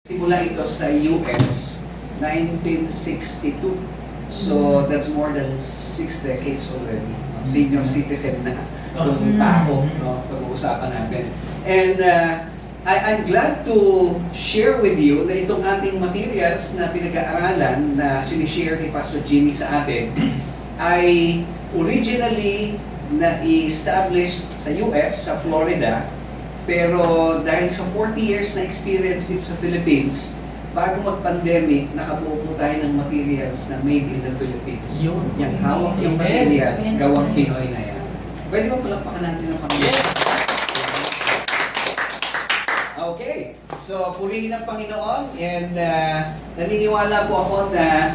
Simula ito sa US, 1962. So, that's more than 6 decades already. Senior citizen na itong tao, no, pag-uusapan natin. And I'm glad to share with you na itong ating materials na pinag-aaralan na sinishare ni Pastor Jimmy sa atin ay originally na-establish sa US, sa Florida, pero dahil sa 40 years na experience dito sa Philippines, bago mag-pandemic, nakabuo po tayo ng materials na made in the Philippines. Yung hawak yung materials, gawang Pinoy na yan. Pwede ba palakpakan natin ang Panginoon? Okay, so purihin ang Panginoon and naniniwala po ako na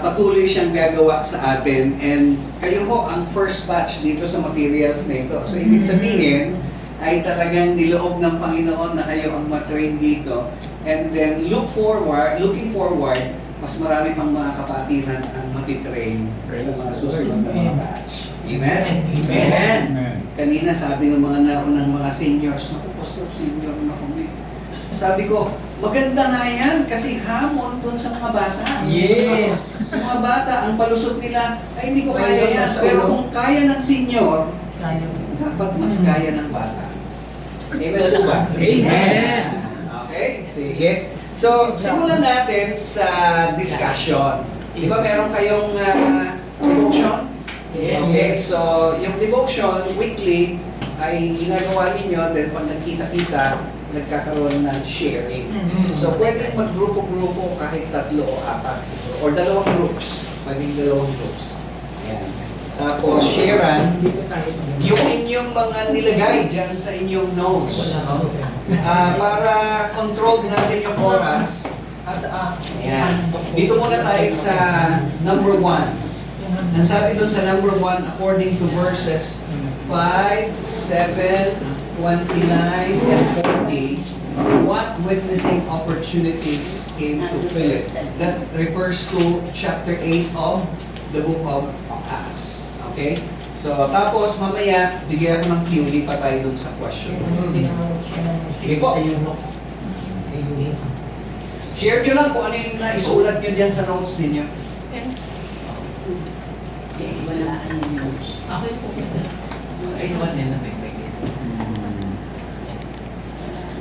patuloy siyang gagawa sa atin and kayo ho ang first batch dito sa materials na ito. So ibig sabihin ay talagang niloob ng Panginoon na kayo ang matrain dito and then looking forward, mas marami pang mga kapatiran ang matitrain sa mga susunod na mga batch. Amen? Amen! Kanina sabi ng mga naunang mga seniors, naku pastor, senior na kami. Sabi ko, maganda nga yan kasi hamon dun sa mga bata. Yes! Sa mga bata, ang palusot nila, ay hindi ko kaya yan. Pero kung kaya ng senior, dapat mas kaya ng bata. Amen po ba? Amen! Okay, sige. So, simulan natin sa discussion. Di ba meron kayong devotion? Yes. Okay, so yung devotion, weekly, ay ginagawa ninyo, then pag nagkita-kita, nagkakaroon ng sharing. So, pwede mag-grupo-grupo kahit 3 o 4 siguro. Or 2 groups. Pwedeng 2 groups. Ayan. Tapos, sharean yung inyong mga nilagay dyan sa inyong notes. No? Para control natin yung oras. Ayan. Dito muna tayo sa number 1. Ang sabi doon sa number 1, according to verses 5, 7, 29, and 40, what witnessing opportunities came to Philip? That refers to chapter 8 of the book of Acts. Okay? So, tapos mamaya, bigyan ko ng cue, di pa tayo dun sa question. Sige po. Share nyo lang kung ano yung naisulat nyo dyan sa notes ninyo. Wala ang notes. Ay, naman yan natin.